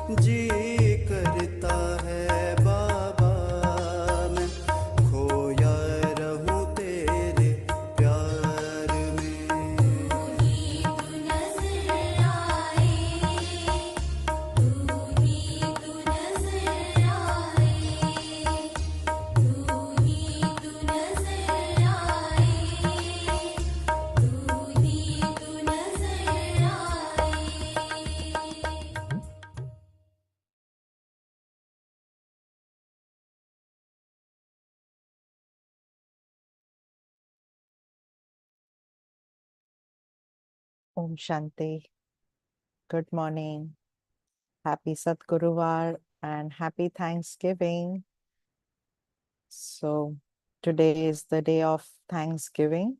जी करता है बाबा मैं खोया रहूं तेरे प्यार में। तू ही तू नजर आए, तू ही तू नजर आए, तू ही तू नजर आए, तू ही तू नजर आए। Om Shanti. Good morning. Happy Sadguruvar and happy Thanksgiving. So today is the day of Thanksgiving,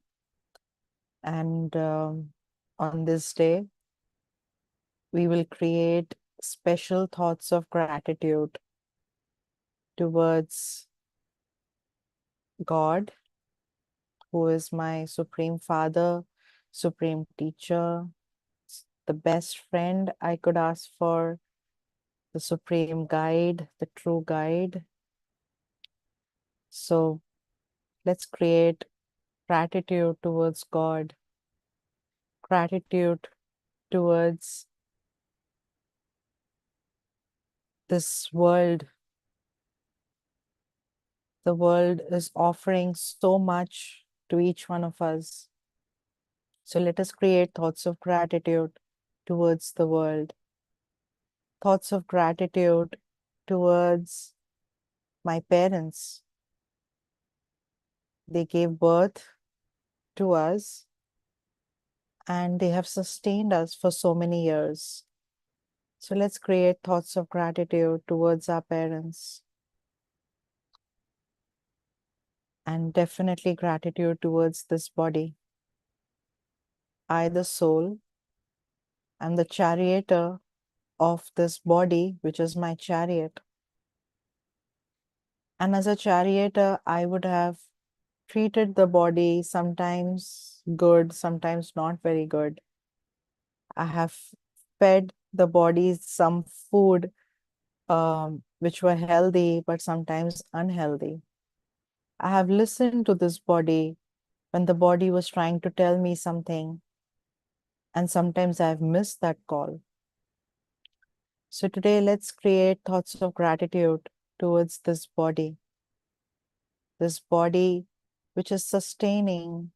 and on this day we will create special thoughts of gratitude towards God, who is my Supreme Father, Supreme Teacher, the best friend I could ask for, the Supreme Guide, the true guide. So let's create gratitude towards God, gratitude towards this world. The world is offering so much to each one of us. So let us create thoughts of gratitude towards the world, thoughts of gratitude towards my parents. They gave birth to us and they have sustained us for so many years. So let's create thoughts of gratitude towards our parents, and definitely gratitude towards this body. I, the soul, am the charioteer of this body, which is my chariot. And as a charioteer, I would have treated the body sometimes good, sometimes not very good. I have fed the body some food which were healthy, but sometimes unhealthy. I have listened to this body when the body was trying to tell me something, and sometimes I've missed that call. So today, let's create thoughts of gratitude towards this body which is sustaining,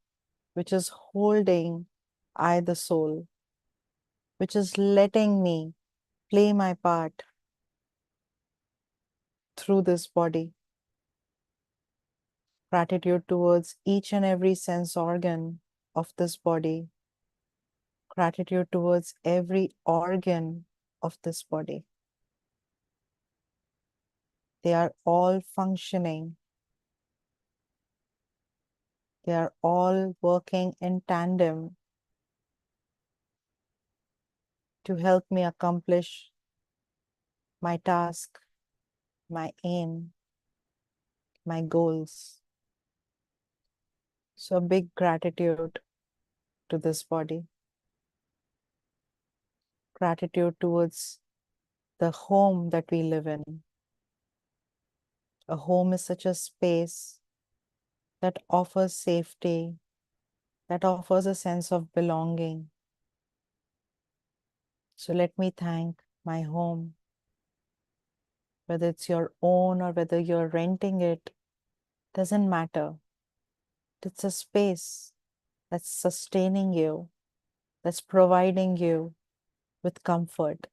which is holding I, the soul, which is letting me play my part through this body. Gratitude towards each and every sense organ of this body. Gratitude towards every organ of this body. They are all functioning. They are all working in tandem to help me accomplish my task, my aim, my goals. So a big gratitude to this body. Gratitude towards the home that we live in. A home is such a space that offers safety, that offers a sense of belonging. So let me thank my home, whether it's your own or whether you're renting it, doesn't matter. It's a space that's sustaining you, that's providing you with comfort.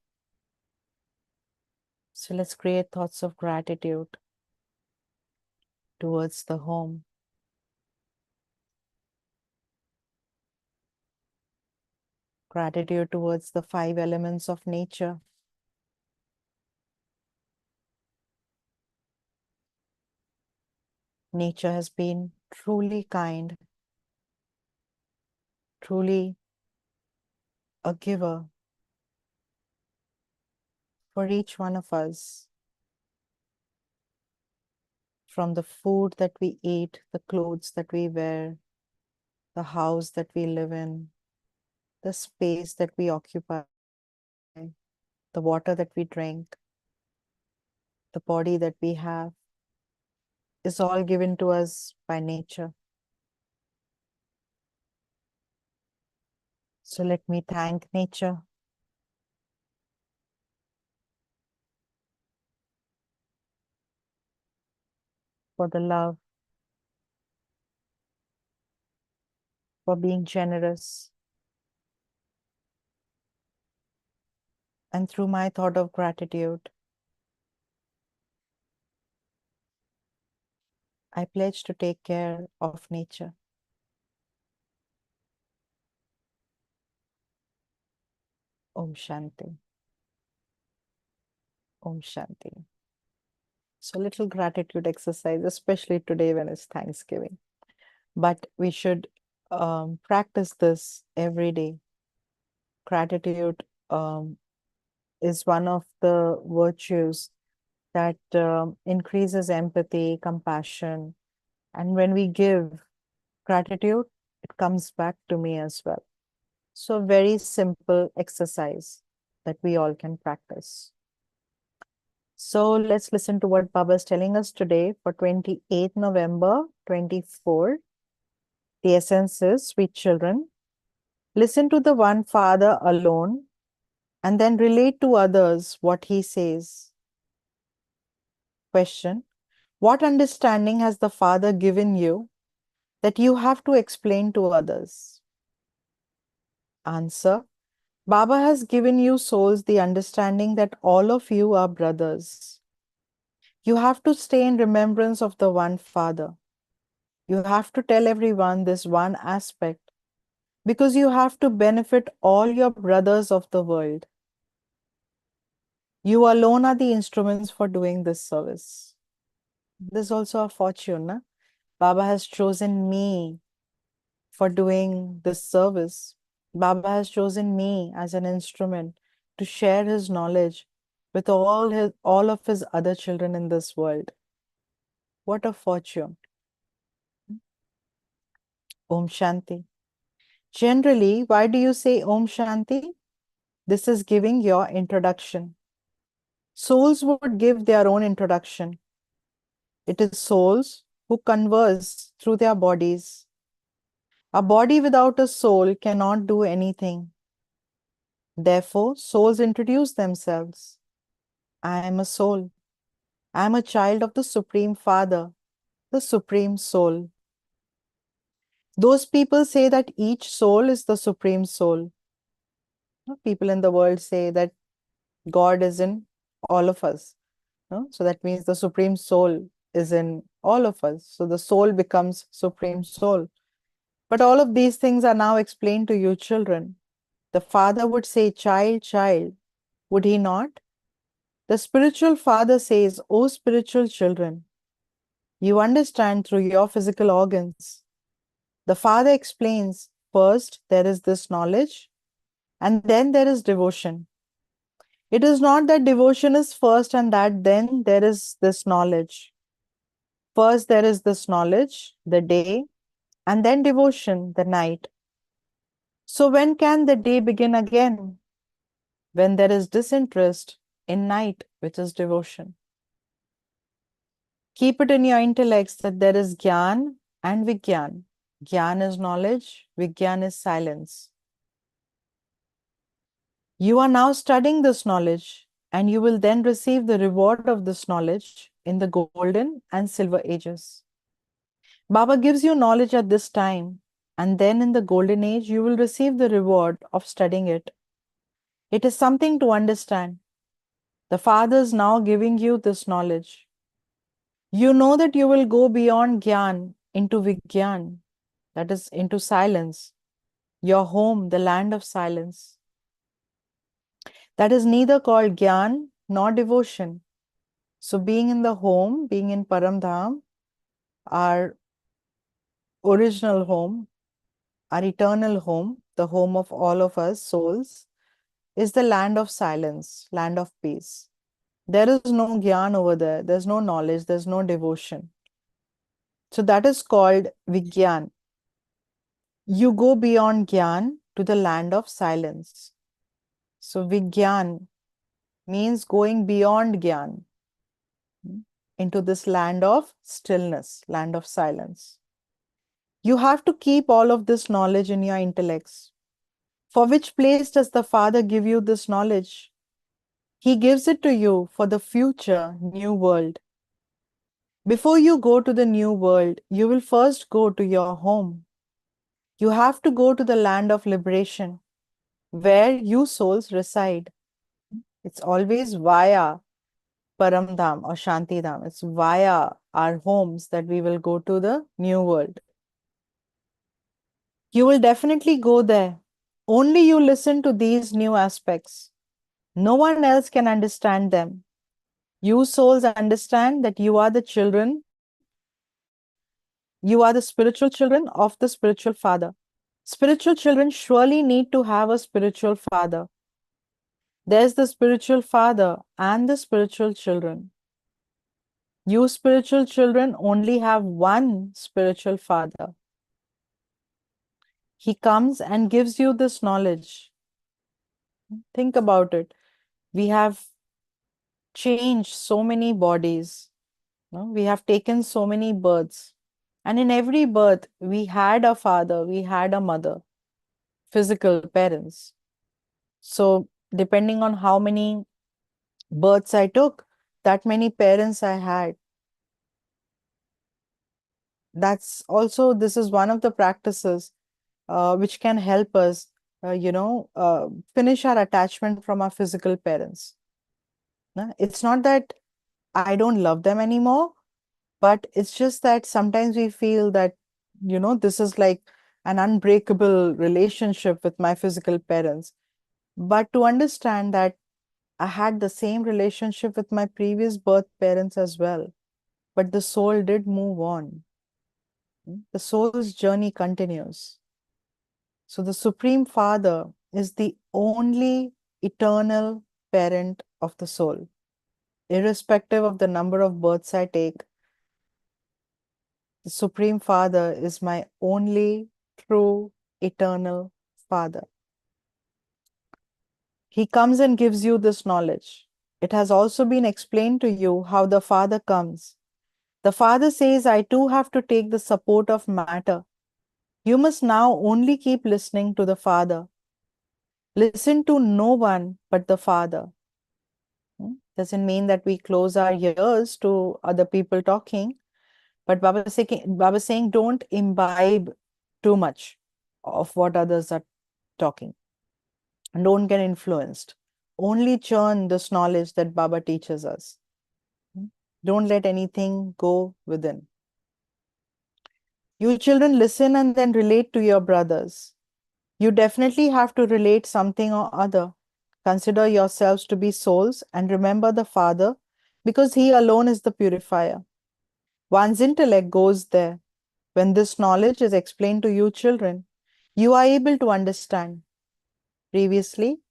So let's create thoughts of gratitude towards the home. Gratitude towards the 5 elements of nature. Nature has been truly kind, truly a giver for each one of us. From the food that we eat, the clothes that we wear, the house that we live in, the space that we occupy. the water that we drink, the body that we have, is all given to us by nature. So let me thank nature for the love, for being generous. And through my thought of gratitude, I pledge to take care of nature. Om Shanti. Om Shanti. So little gratitude exercise, especially today when it's Thanksgiving. But we should practice this every day. Gratitude is one of the virtues that increases empathy, compassion. And when we give gratitude, it comes back to me as well. So, very simple exercise that we all can practice. So, let's listen to what Baba is telling us today for 28th November 24. The essence is, sweet children, listen to the one Father alone and then relate to others what he says. Question: what understanding has the Father given you that you have to explain to others? Answer: Baba has given you souls the understanding that all of you are brothers. You have to stay in remembrance of the one Father. You have to tell everyone this one aspect because you have to benefit all your brothers of the world. You alone are the instruments for doing this service. This is also a fortune. Na? Baba has chosen me for doing this service. Baba has chosen me as an instrument to share his knowledge with all of his other children in this world. What a fortune. Om Shanti. Generally, why do you say Om Shanti? This is giving your introduction. Souls would give their own introduction. It is souls who converse through their bodies. A body without a soul cannot do anything. Therefore, souls introduce themselves. I am a soul. I am a child of the Supreme Father, the Supreme Soul. Those people say that each soul is the Supreme Soul. People in the world say that God is in all of us. So that means the Supreme Soul is in all of us. So the soul becomes Supreme Soul. But all of these things are now explained to you, children. The Father would say, child, child. Would he not? The spiritual Father says, oh spiritual children, you understand through your physical organs. The Father explains, first there is this knowledge, and then there is devotion. It is not that devotion is first and that then there is this knowledge. First there is this knowledge, the day, and then devotion, the night. So when can the day begin again? When there is disinterest in night, which is devotion. Keep it in your intellects that there is Gyan and Vigyan. Gyan is knowledge, Vigyan is silence. You are now studying this knowledge, and you will then receive the reward of this knowledge in the golden and silver ages. Baba gives you knowledge at this time, and then in the golden age, you will receive the reward of studying it. It is something to understand. The Father is now giving you this knowledge. You know that you will go beyond Gyan into Vigyan, that is, into silence, your home, the land of silence. That is neither called Gyan nor devotion. So being in the home, being in Paramdham, our original home, our eternal home, the home of all of us souls, is the land of silence, land of peace. There is no Gyan over there. There's no knowledge. There's no devotion. So that is called Vigyan. You go beyond Gyan to the land of silence. So Vigyan means going beyond Gyan, into this land of stillness, land of silence. You have to keep all of this knowledge in your intellects. For which place does the Father give you this knowledge? He gives it to you for the future new world. Before you go to the new world, you will first go to your home. You have to go to the land of liberation, where you souls reside. It's always via Paramdham or Shantidham. It's via our homes that we will go to the new world. You will definitely go there. Only you listen to these new aspects. No one else can understand them. You souls understand that you are the children, you are the spiritual children of the spiritual father. Spiritual children surely need to have a spiritual father. There's the spiritual father and the spiritual children. You spiritual children only have one spiritual father. He comes and gives you this knowledge. Think about it. We have changed so many bodies. No? We have taken so many births. And in every birth, we had a father, we had a mother, physical parents. So, depending on how many births I took, that many parents I had. That's also, this is one of the practices which can help us, finish our attachment from our physical parents. It's not that I don't love them anymore, but it's just that sometimes we feel that, this is like an unbreakable relationship with my physical parents. But to understand that I had the same relationship with my previous birth parents as well, but the soul did move on. The soul's journey continues. So the Supreme Father is the only eternal parent of the soul. Irrespective of the number of births I take, the Supreme Father is my only true eternal Father. He comes and gives you this knowledge. It has also been explained to you how the Father comes. The Father says, I too have to take the support of matter. You must now only keep listening to the Father. Listen to no one but the Father. Doesn't mean that we close our ears to other people talking, but Baba is saying don't imbibe too much of what others are talking. And don't get influenced. Only churn this knowledge that Baba teaches us. Don't let anything go within. You children listen and then relate to your brothers. You definitely have to relate something or other. Consider yourselves to be souls and remember the Father because He alone is the purifier. One's intellect goes there. When this knowledge is explained to you children, you are able to understand. Previously,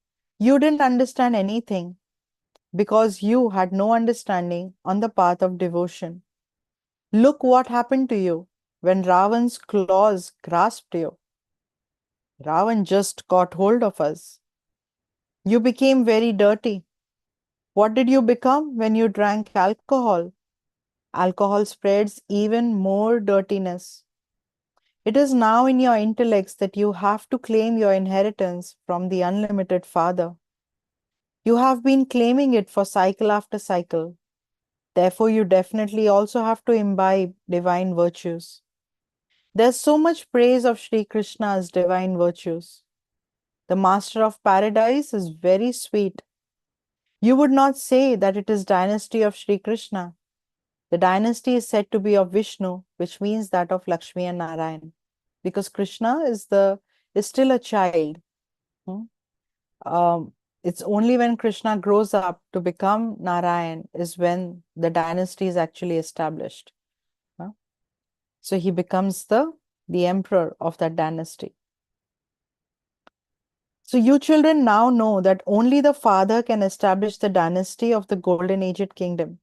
you didn't understand anything because you had no understanding on the path of devotion. Look what happened to you when Ravan's claws grasped you. Ravan just got hold of us. You became very dirty. What did you become when you drank alcohol? Alcohol spreads even more dirtiness. It is now in your intellects that you have to claim your inheritance from the unlimited Father. You have been claiming it for cycle after cycle. Therefore, you definitely also have to imbibe divine virtues. There's so much praise of Sri Krishna's divine virtues. The Master of Paradise is very sweet. You would not say that it is dynasty of Sri Krishna. The dynasty is said to be of Vishnu, which means that of Lakshmi and Narayan, because Krishna is still a child. Hmm? It's only when Krishna grows up to become Narayan is when the dynasty is actually established. So he becomes the emperor of that dynasty. So you children now know that only the Father can establish the dynasty of the Golden Aged Kingdom.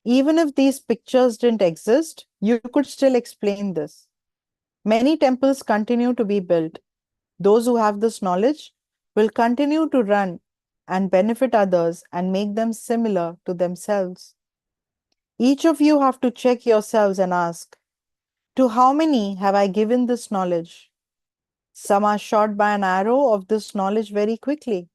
Even if these pictures didn't exist, you could still explain this. Many temples continue to be built. Those who have this knowledge will continue to run and benefit others and make them similar to themselves. Each of you have to check yourselves and ask, to how many have I given this knowledge? Some are shot by an arrow of this knowledge very quickly.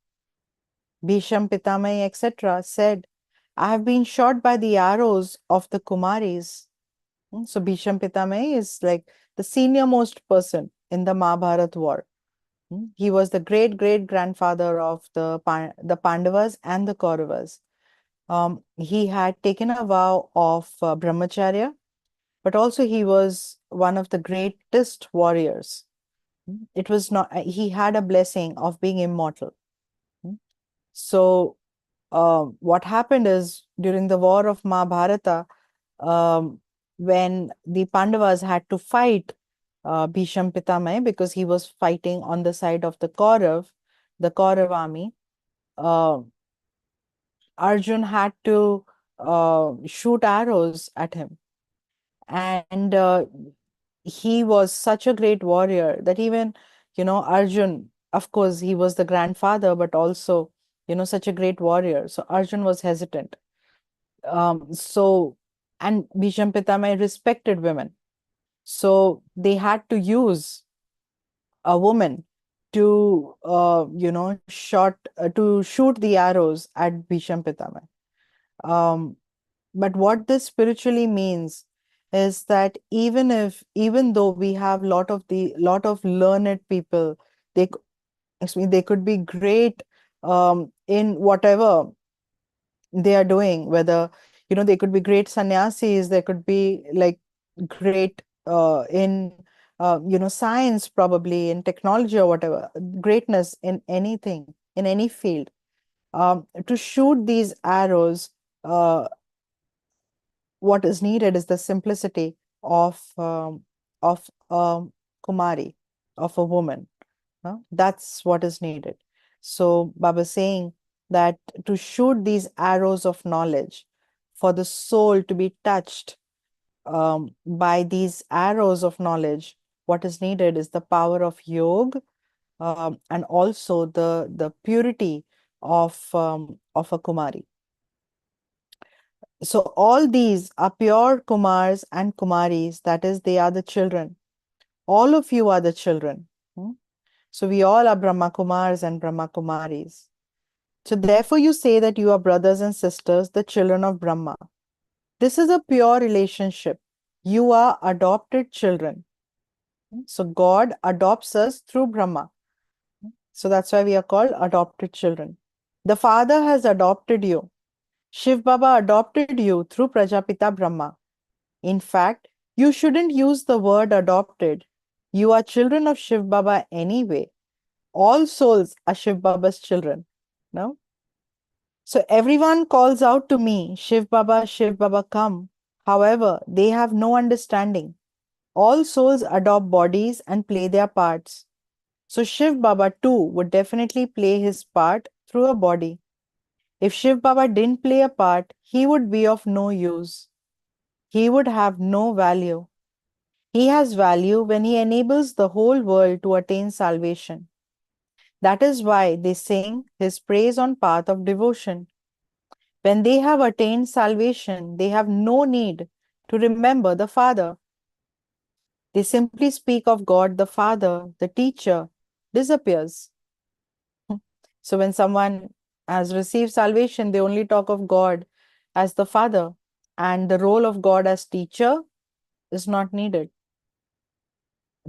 Bhisham, Pitamay, etc. said, I have been shot by the arrows of the Kumaris. So Bhisham Pitamay is like the senior most person in the Mahabharat war. He was the great great grandfather of the Pandavas and the Kauravas. He had taken a vow of brahmacharya, but also he was one of the greatest warriors. It was not, he had a blessing of being immortal. So, what happened is during the war of Mahabharata, um, when the Pandavas had to fight Bhisham Pitamay because he was fighting on the side of the Kaurav army, uh, Arjun had to shoot arrows at him. And he was such a great warrior that even, Arjun, of course, he was the grandfather, but also, such a great warrior. So Arjun was hesitant. So, and Bhisham Pitamay respected women. So they had to use a woman to, to shoot the arrows at Bhisham Pitamay. Um, but what this spiritually means is that even though we have lot of learned people, they excuse me, they could be great in whatever they are doing, whether they could be great sannyasis, they could be like great in science, probably in technology or whatever, greatness in anything, in any field. To shoot these arrows, what is needed is the simplicity of Kumari, of a woman. That's what is needed. So Baba is saying that to shoot these arrows of knowledge, for the soul to be touched by these arrows of knowledge, what is needed is the power of yoga, and also the purity of a Kumari. So all these are pure Kumars and Kumaris, that is, they are the children. All of you are the children. So we all are Brahma Kumars and Brahma Kumaris. So therefore you say that you are brothers and sisters, the children of Brahma. This is a pure relationship. You are adopted children. So God adopts us through Brahma. So that's why we are called adopted children. The Father has adopted you. Shiv Baba adopted you through Prajapita Brahma. In fact, you shouldn't use the word adopted. You are children of Shiv Baba anyway. All souls are Shiv Baba's children. No? So everyone calls out to me, Shiv Baba, come. However, they have no understanding. All souls adopt bodies and play their parts. So Shiv Baba too would definitely play his part through a body. If Shiv Baba didn't play a part, he would be of no use. He would have no value. He has value when he enables the whole world to attain salvation. That is why they sing his praise on path of devotion. When they have attained salvation, they have no need to remember the Father. They simply speak of God the Father, the teacher, disappears. So when someone has received salvation, they only talk of God as the Father, and the role of God as teacher is not needed,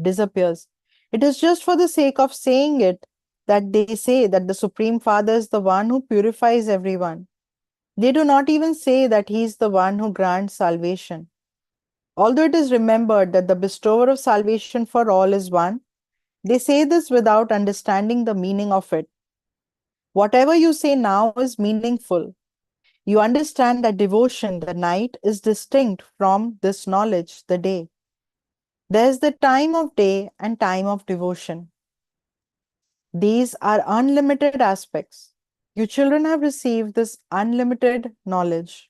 disappears. It is just for the sake of saying it that they say that the Supreme Father is the one who purifies everyone. They do not even say that he is the one who grants salvation. Although it is remembered that the bestower of salvation for all is one, they say this without understanding the meaning of it. Whatever you say now is meaningful. You understand that devotion, the night, is distinct from this knowledge, the day. There is the time of day and time of devotion. These are unlimited aspects. You children have received this unlimited knowledge.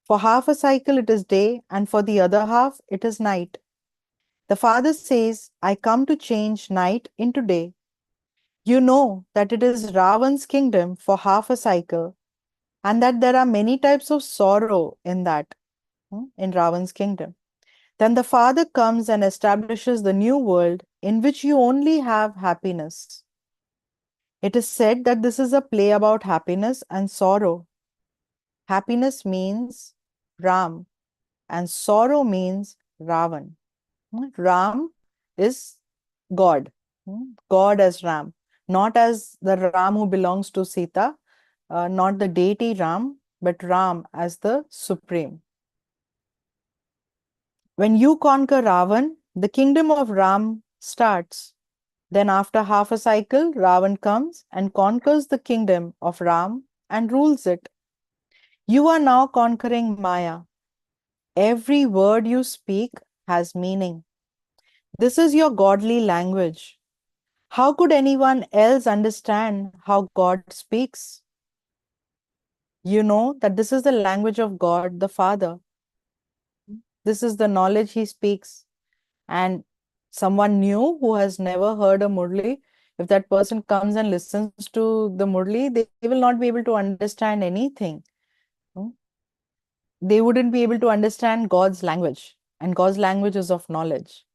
For half a cycle, it is day, and for the other half, it is night. The Father says, I come to change night into day. You know that it is Ravan's kingdom for half a cycle, and that there are many types of sorrow in that, in Ravan's kingdom. Then the Father comes and establishes the new world in which you only have happiness. It is said that this is a play about happiness and sorrow. Happiness means Ram, and sorrow means Ravan. Ram is God, God as Ram, not as the Ram who belongs to Sita, not the deity Ram, but Ram as the supreme. When you conquer Ravan, the kingdom of Ram starts. Then, after half a cycle, Ravan comes and conquers the kingdom of Ram and rules it. You are now conquering Maya. Every word you speak has meaning. This is your godly language. How could anyone else understand how God speaks? You know that this is the language of God the Father. This is the knowledge He speaks. And someone new who has never heard a Murli, if that person comes and listens to the Murli, they will not be able to understand anything. Hmm? They wouldn't be able to understand God's language. And God's language is of knowledge.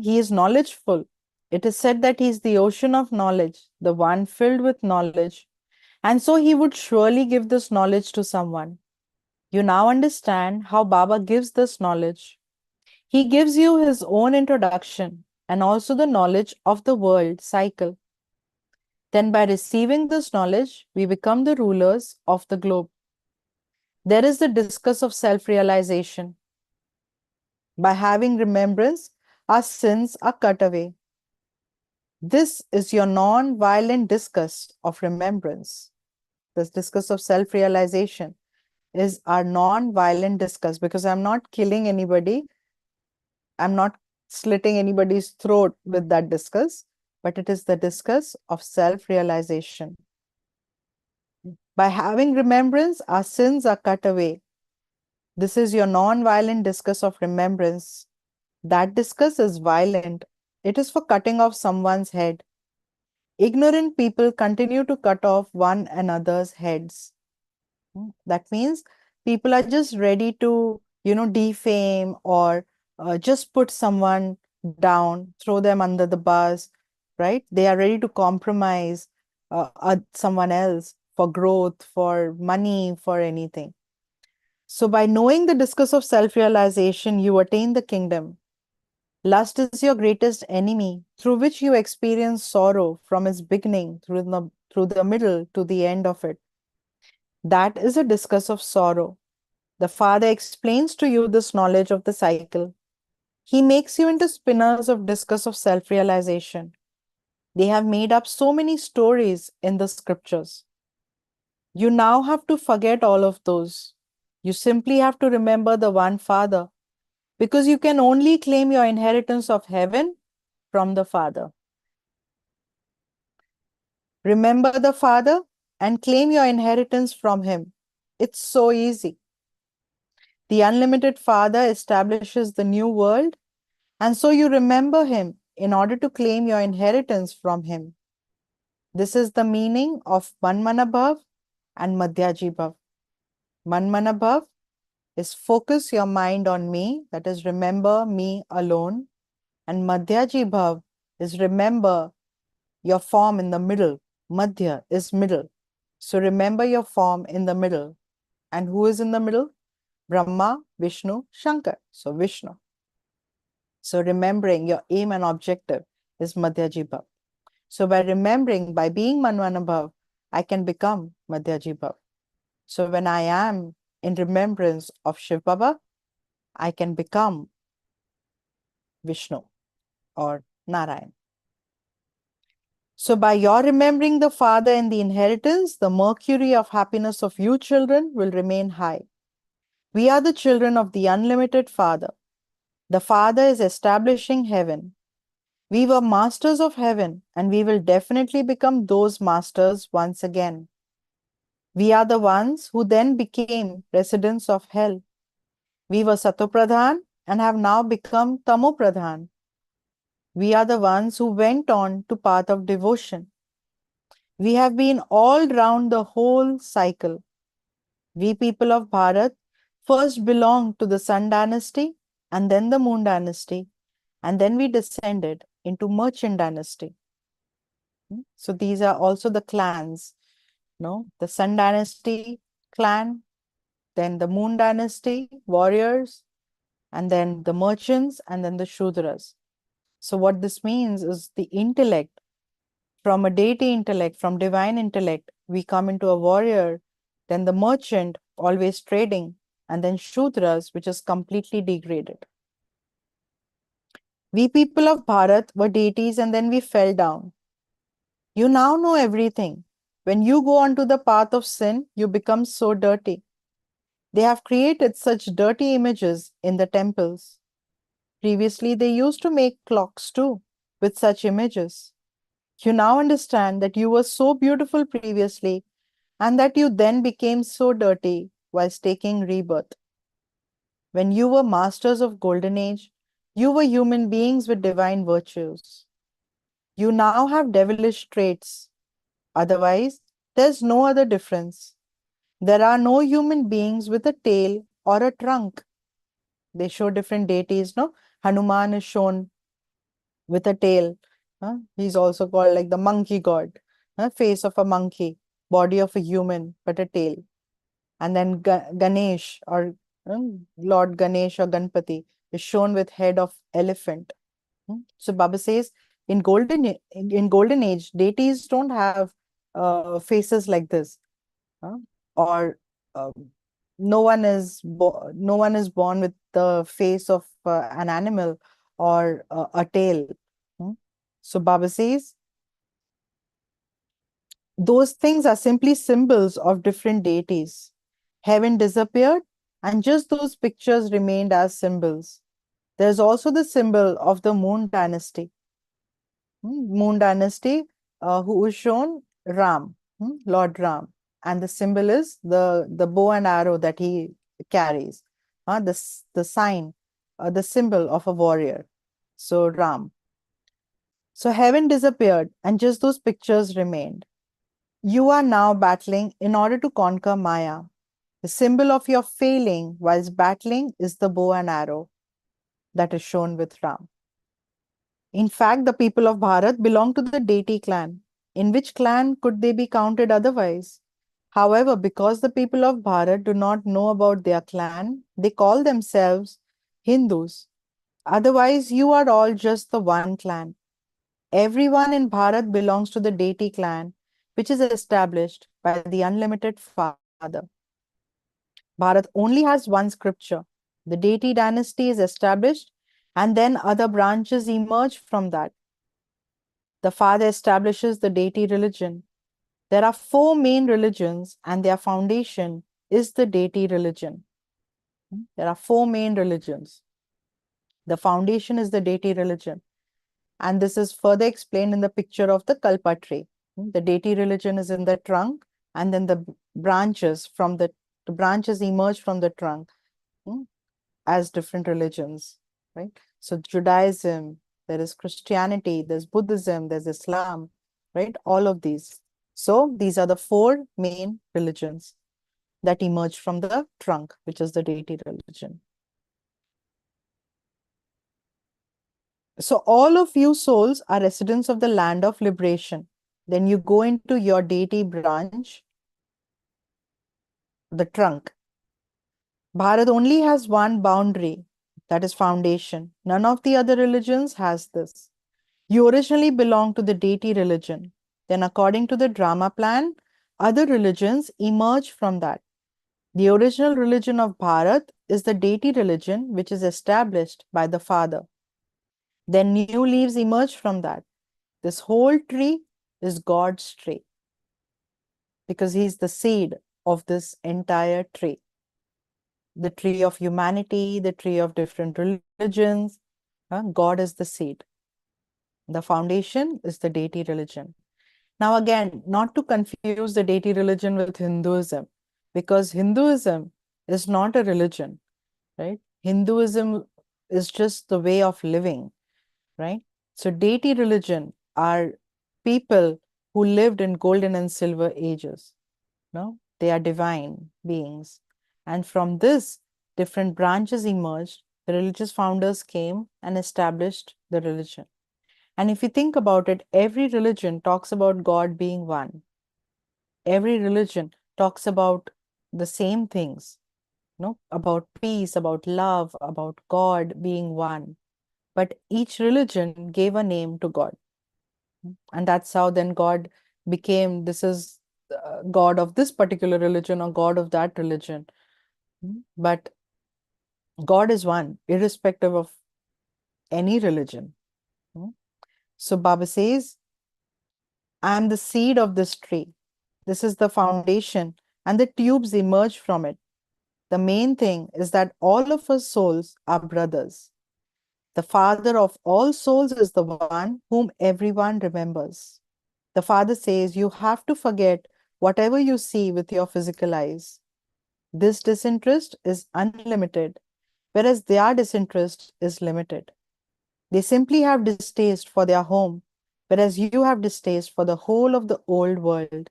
He is knowledgeful. It is said that He is the ocean of knowledge, the one filled with knowledge. And so He would surely give this knowledge to someone. You now understand how Baba gives this knowledge. He gives you his own introduction and also the knowledge of the world cycle. Then, by receiving this knowledge, we become the rulers of the globe. There is the discuss of self realization. By having remembrance, our sins are cut away. This is your non violent discuss of remembrance. This discuss of self realization is our non violent discuss, because I'm not killing anybody. I'm not slitting anybody's throat with that discuss, but it is the discuss of self realization. By having remembrance, our sins are cut away. This is your non violent discuss of remembrance. That discuss is violent. It is for cutting off someone's head. Ignorant people continue to cut off one another's heads. That means people are just ready to, defame or just put someone down, throw them under the bus, right? They are ready to compromise someone else for growth, for money, for anything. So, by knowing the discourse of self realization, you attain the kingdom. Lust is your greatest enemy, through which you experience sorrow from its beginning through the middle to the end of it. That is a discuss of sorrow. The Father explains to you this knowledge of the cycle. He makes you into spinners of discuss of self realization. They have made up so many stories in the scriptures. You now have to forget all of those. You simply have to remember the one Father, because you can only claim your inheritance of heaven from the Father. Remember the Father and claim your inheritance from Him. It's so easy. The unlimited Father establishes the new world, and so you remember Him in order to claim your inheritance from Him. This is the meaning of Manmanabhav and Madhyajibhav. Manmanabhav is focus your mind on me, that is, remember me alone. And Madhyajibhav is remember your form in the middle. Madhya is middle. So remember your form in the middle. And who is in the middle? Brahma, Vishnu, Shankar. So Vishnu. So remembering your aim and objective is Madhyajibhav. So by remembering, by being Manmanabhav, I can become Madhyajibhav. So when I am in remembrance of Shiv Baba, I can become Vishnu or Narayan. So by your remembering the Father and the inheritance, the mercury of happiness of you children will remain high. We are the children of the unlimited Father. The Father is establishing heaven. We were masters of heaven, and we will definitely become those masters once again. We are the ones who then became residents of hell. We were Satopradhan and have now become Tamopradhan. We are the ones who went on to path of devotion. We have been all round the whole cycle. We people of Bharat first belonged to the Sun dynasty and then the Moon dynasty, and then we descended into Merchant dynasty. So these are also the clans, no? The Sun dynasty clan, then the Moon dynasty warriors, and then the merchants, and then the Shudras. So what this means is the intellect, from a deity intellect, from divine intellect, we come into a warrior, then the merchant, always trading, and then Shudras, which is completely degraded. We people of Bharat were deities and then we fell down. You now know everything. When you go onto the path of sin, you become so dirty. They have created such dirty images in the temples. Previously, they used to make clocks too with such images. You now understand that you were so beautiful previously and that you then became so dirty whilst taking rebirth. When you were masters of golden age, you were human beings with divine virtues. You now have devilish traits. Otherwise, there's no other difference. There are no human beings with a tail or a trunk. They show different deities, no? Hanuman is shown with a tail. He's also called like the monkey god. Face of a monkey, body of a human, but a tail. And then Ganesh or Lord Ganesh or Ganpati is shown with head of elephant. So Baba says in golden age, deities don't have faces like this, or uh, no one is born with the face of an animal or a tail. Hmm. So Baba says those things are simply symbols of different deities. Heaven disappeared, and just those pictures remained as symbols. There's also the symbol of the Moon dynasty. Moon dynasty, who is shown Ram, Lord Ram, and the symbol is the bow and arrow that he carries, the sign, the symbol of a warrior. So Ram. So heaven disappeared, and just those pictures remained. You are now battling in order to conquer Maya. The symbol of your failing whilst battling is the bow and arrow that is shown with Ram. In fact, the people of Bharat belong to the deity clan. In which clan could they be counted otherwise? However, because the people of Bharat do not know about their clan, they call themselves Hindus. Otherwise, you are all just the one clan. Everyone in Bharat belongs to the deity clan, which is established by the unlimited Father. Bharat only has one scripture. The deity dynasty is established, and then other branches emerge from that. The Father establishes the deity religion. There are four main religions, and their foundation is the deity religion. There are four main religions. The foundation is the deity religion. And this is further explained in the picture of the Kalpa tree. The deity religion is in the trunk, and then the branches from the branches emerge from the trunk as different religions, right? So Judaism, there is Christianity, there's Buddhism, there's Islam, right? All of these. So these are the four main religions that emerge from the trunk, which is the deity religion. So all of you souls are residents of the land of liberation. Then you go into your deity branch, the trunk. Bharat only has one boundary, that is foundation. None of the other religions has this. You originally belong to the deity religion. Then according to the drama plan, other religions emerge from that. The original religion of Bharat is the deity religion, which is established by the Father. Then new leaves emerge from that. This whole tree is God's tree because He is the seed of this entire tree. The tree of humanity, the tree of different religions. God is the seed. The foundation is the deity religion. Now, again, not to confuse the deity religion with Hinduism, because Hinduism is not a religion, right? Hinduism is just the way of living, right? So deity religion are people who lived in golden and silver ages. No, they are divine beings. And from this, different branches emerged. The religious founders came and established the religion. And if you think about it, every religion talks about God being one. Every religion talks about the same things, about peace, about love, about God being one. But each religion gave a name to God. And that's how then God became, this is God of this particular religion or God of that religion. But God is one, irrespective of any religion. Mm. So Baba says, I am the seed of this tree. This is the foundation, and the tubes emerge from it. The main thing is that all of us souls are brothers. The father of all souls is the one whom everyone remembers. The father says you have to forget whatever you see with your physical eyes. This disinterest is unlimited, whereas their disinterest is limited. They simply have distaste for their home, whereas you have distaste for the whole of the old world.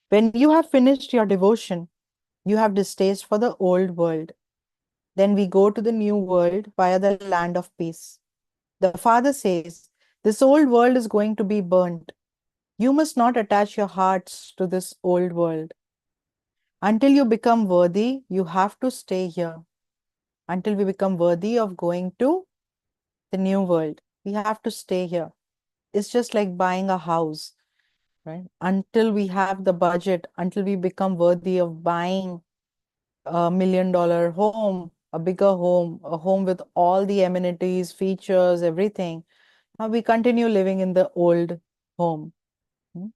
When you have finished your devotion, you have distaste for the old world. Then we go to the new world via the land of peace. The Father says, this old world is going to be burnt. You must not attach your hearts to this old world. Until you become worthy, you have to stay here. Until we become worthy of going to the new world, we have to stay here. It's just like buying a house, right? Until we have the budget, until we become worthy of buying $1 million home, a bigger home, a home with all the amenities, features, everything, we continue living in the old home. Mm.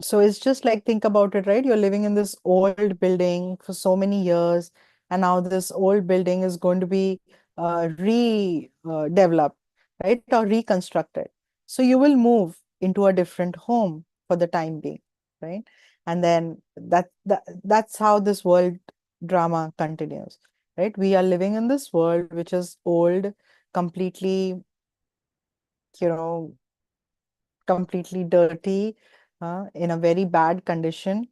So it's just like, think about it, right? You're living in this old building for so many years, and now this old building is going to be redeveloped, right? Or reconstructed. So you will move into a different home for the time being, right? And then that's how this world drama continues, right? We are living in this world which is old, completely, you know, completely dirty, in a very bad condition.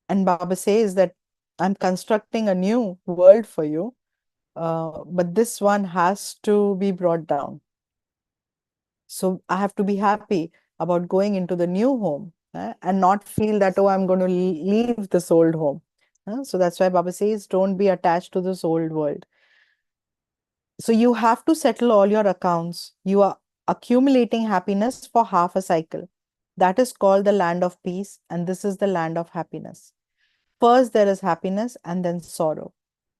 And Baba says that I'm constructing a new world for you, but this one has to be brought down. So I have to be happy about going into the new home, and not feel that, oh, I'm going to leave this old home. So that's why Baba says, don't be attached to this old world. So you have to settle all your accounts. You are accumulating happiness for half a cycle. That is called the land of peace, and this is the land of happiness. First, there is happiness and then sorrow.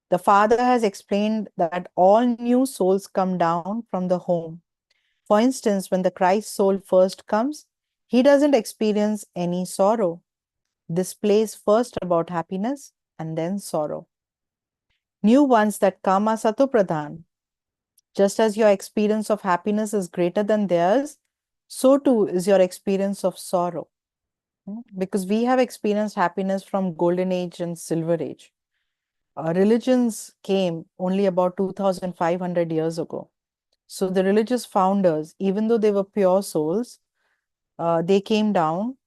The Father has explained that all new souls come down from the home. For instance, when the Christ soul first comes, he doesn't experience any sorrow. This plays first about happiness and then sorrow. New ones that come are Satopradhan. Just as your experience of happiness is greater than theirs, so too is your experience of sorrow. Because we have experienced happiness from Golden Age and Silver Age. Religions came only about 2,500 years ago. So the religious founders, even though they were pure souls, they came down,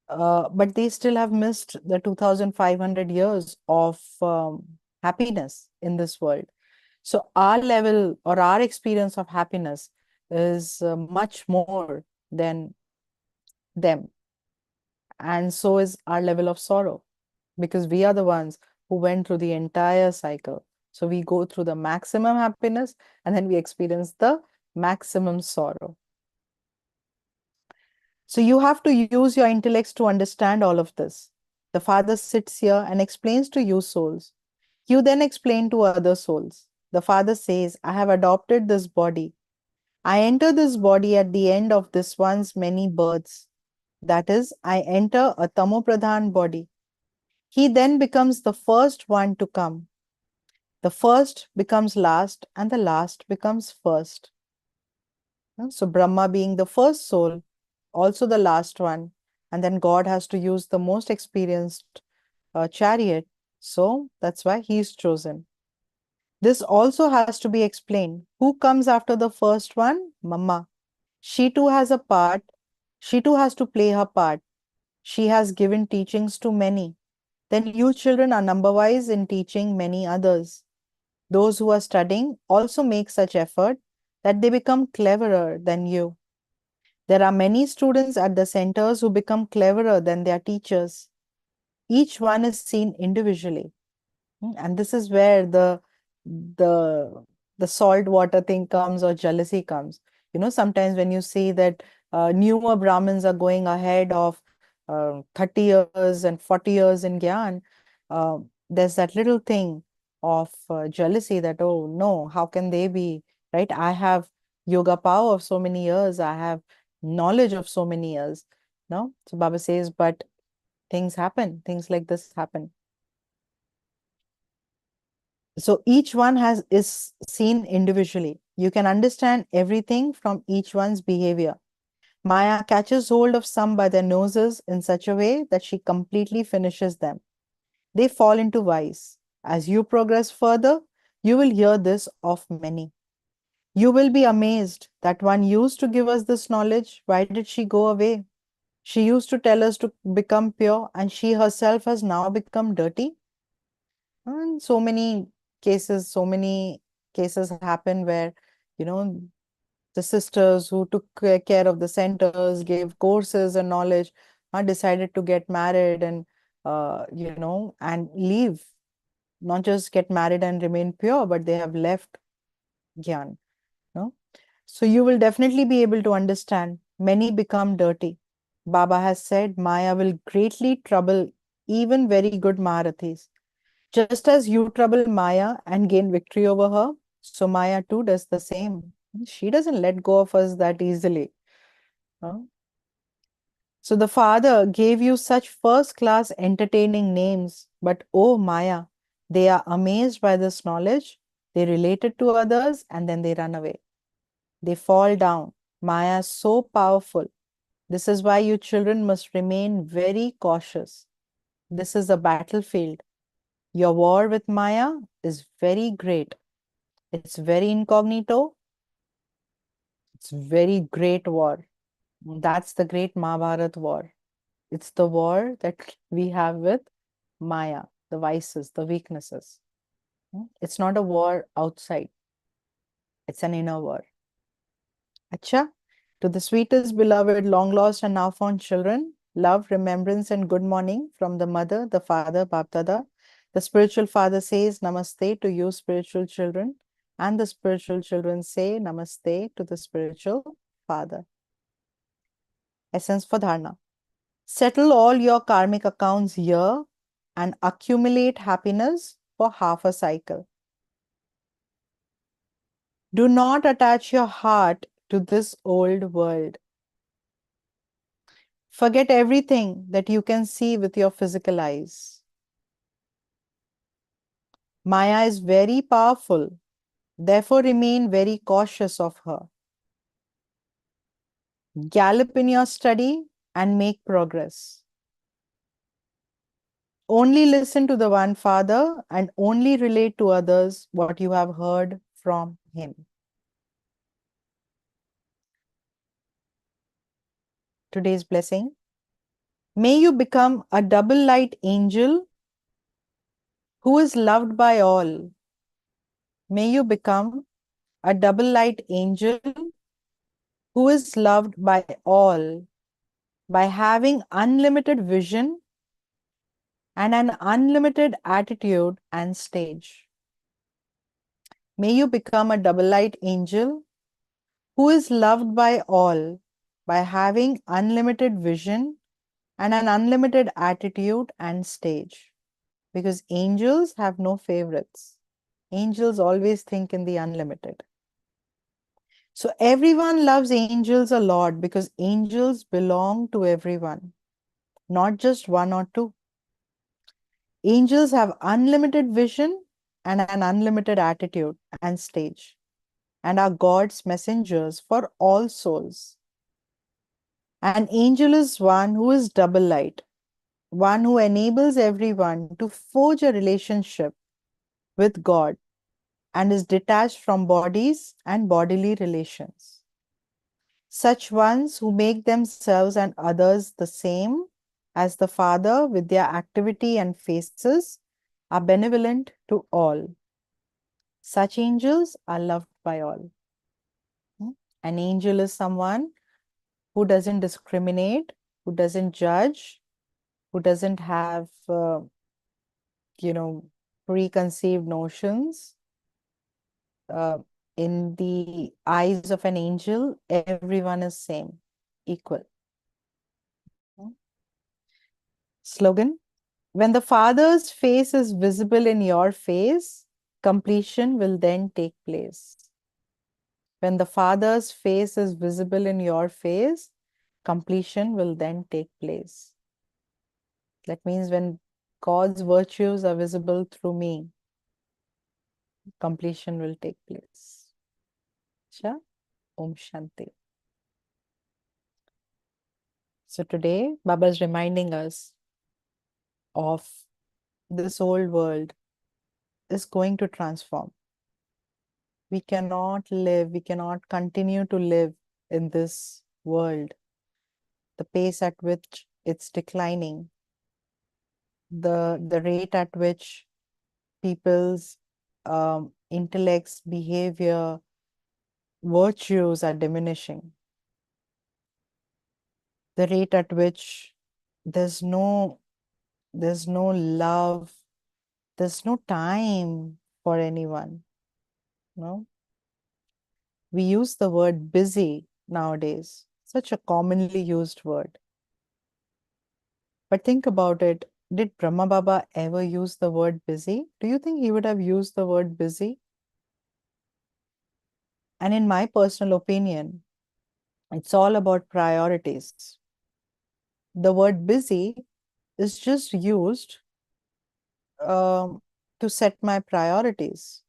but they still have missed the 2,500 years of happiness in this world. So our level or our experience of happiness is much more than them. And so is our level of sorrow, because we are the ones who went through the entire cycle. So we go through the maximum happiness and then we experience the maximum sorrow. So you have to use your intellects to understand all of this. The Father sits here and explains to you souls. You then explain to other souls. The Father says, I have adopted this body. I enter this body at the end of this one's many births. That is, I enter a Tamopradhan body. He then becomes the first one to come. The first becomes last, and the last becomes first. So, Brahma being the first soul, also the last one, and then God has to use the most experienced chariot. So, that's why he is chosen. This also has to be explained. Who comes after the first one? Mama. She too has a part. She too has to play her part. She has given teachings to many. Then you children are number wise in teaching many others. Those who are studying also make such effort that they become cleverer than you. There are many students at the centers who become cleverer than their teachers. Each one is seen individually. And this is where the the salt water thing comes, or jealousy comes. Sometimes when you see that newer Brahmins are going ahead of 30 years and 40 years in Gyan, uh, there's that little thing of jealousy that, oh no, how can they be, right? I have yoga power of so many years, I have knowledge of so many years. No? So Baba says, but things happen, things like this happen. So each one is seen individually. You can understand everything from each one's behavior. Maya catches hold of some by their noses in such a way that she completely finishes them. They fall into vice. As you progress further, you will hear this of many. You will be amazed that one used to give us this knowledge. Why did she go away? She used to tell us to become pure, and she herself has now become dirty. And so many cases happen where, you know, the sisters who took care of the centers, gave courses and knowledge, decided to get married and leave. Not just get married and remain pure, but they have left Gyan. No? So you will definitely be able to understand. Many become dirty. Baba has said Maya will greatly trouble even very good Maharathis. Just as you trouble Maya and gain victory over her, so Maya too does the same. She doesn't let go of us that easily. huh? So the Father gave you such first class entertaining names, but oh Maya, they are amazed by this knowledge. They relate it to others and then they run away. They fall down. Maya is so powerful. This is why you children must remain very cautious. This is a battlefield. Your war with Maya is very great. It's very incognito. It's very great war. That's the great Mahabharat war. It's the war that we have with Maya, the vices, the weaknesses. It's not a war outside. It's an inner war. Acha, to the sweetest, beloved, long lost, and now found children, love, remembrance, and good morning from the mother, the father, Bapdada. The spiritual father says Namaste to you, spiritual children, and the spiritual children say Namaste to the spiritual father. Essence for Dharna. Settle all your karmic accounts here and accumulate happiness for half a cycle. Do not attach your heart to this old world. Forget everything that you can see with your physical eyes. Maya is very powerful, therefore remain very cautious of her. Gallop in your study and make progress. Only listen to the one Father and only relate to others what you have heard from him. Today's blessing. May you become a double light angel who is loved by all. May you become a double light angel who is loved by all by having unlimited vision and an unlimited attitude and stage. May you become a double light angel who is loved by all by having unlimited vision and an unlimited attitude and stage. Because angels have no favorites. Angels always think in the unlimited. So everyone loves angels a lot because angels belong to everyone, not just one or two. Angels have unlimited vision and an unlimited attitude and stage, and are God's messengers for all souls. An angel is one who is double light, one who enables everyone to forge a relationship with God and is detached from bodies and bodily relations. Such ones who make themselves and others the same as the Father with their activity and faces are benevolent to all. Such angels are loved by all. Hmm? An angel is someone who doesn't discriminate, who doesn't judge, who doesn't have, you know, preconceived notions. Uh, in the eyes of an angel, everyone is same, equal. Hmm? Slogan: when the Father's face is visible in your face, completion will then take place. When the Father's face is visible in your face, completion will then take place. That means when God's virtues are visible through me, completion will take place. Sure? Om Shanti. So today, Baba is reminding us of this old world is going to transform. We cannot continue to live in this world. The pace at which it's declining, the rate at which people's intellects, behavior, virtues are diminishing, the rate at which there's no love, there's no time for anyone. No, we use the word busy nowadays, such a commonly used word. But think about it. Did Brahma Baba ever use the word busy? Do you think he would have used the word busy? And in my personal opinion, it's all about priorities. The word busy is just used um, to set my priorities.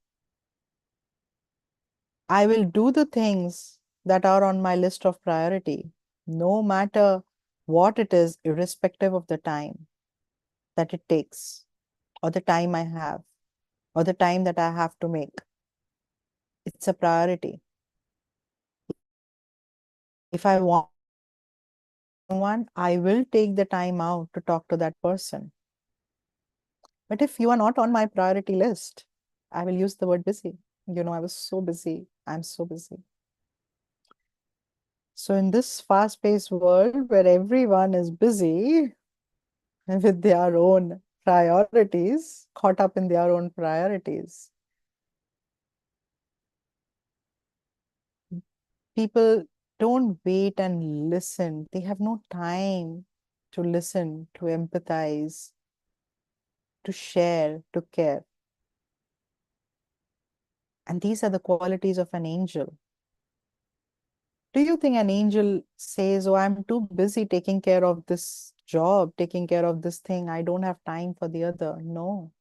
I will do the things that are on my list of priority, no matter what it is, irrespective of the time that it takes, or the time I have, or the time that I have to make. It's a priority. If I want someone, I will take the time out to talk to that person. But if you are not on my priority list, I will use the word busy. I was so busy. I'm so busy. So in this fast-paced world where everyone is busy with their own priorities, caught up in their own priorities, people don't wait and listen. They have no time to listen, to empathize, to share, to care. And these are the qualities of an angel. Do you think an angel says, oh, I'm too busy taking care of this job, taking care of this thing, I don't have time for the other? No.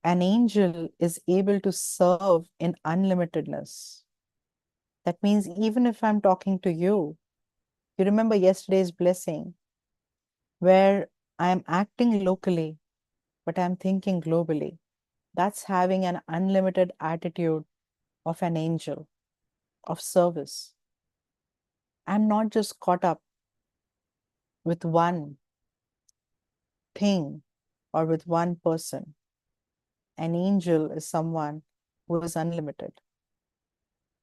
An angel is able to serve in unlimitedness. That means even if I'm talking to you, you remember yesterday's blessing, where I'm acting locally, but I'm thinking globally. That's having an unlimited attitude of an angel, of service. I'm not just caught up with one thing or with one person. An angel is someone who is unlimited.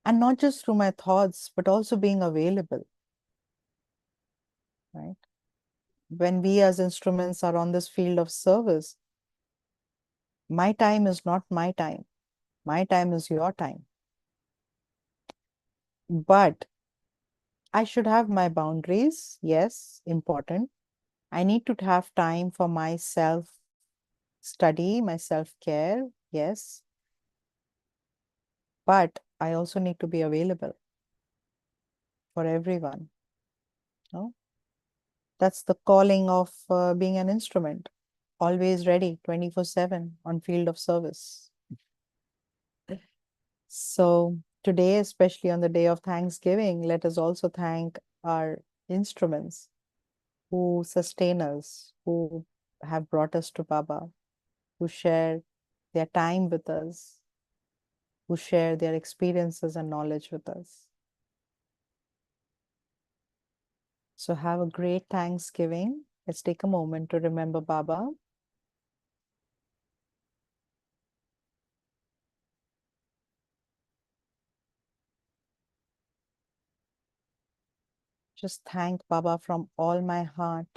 And not just through my thoughts, but also being available, right? When we as instruments are on this field of service, my time is not my time. My time is your time. But I should have my boundaries. Yes, important. I need to have time for my self study, my self care. Yes. But I also need to be available for everyone. No? That's the calling of being an instrument, always ready 24/7 on field of service. So today, especially on the day of Thanksgiving, let us also thank our instruments who sustain us, who have brought us to Baba, who share their time with us, who share their experiences and knowledge with us. So have a great Thanksgiving. Let's take a moment to remember Baba. Just thank Baba from all my heart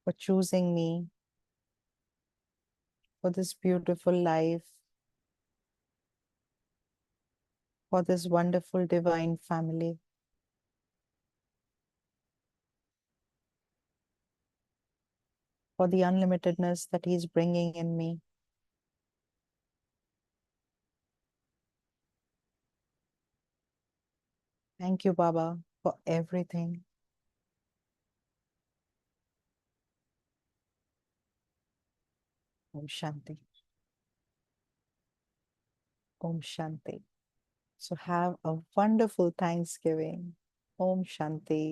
for choosing me for this beautiful life, for this wonderful divine family, for the unlimitedness that He's bringing in me. Thank you, Baba, for everything. Om Shanti. Om Shanti. So have a wonderful Thanksgiving. Om Shanti.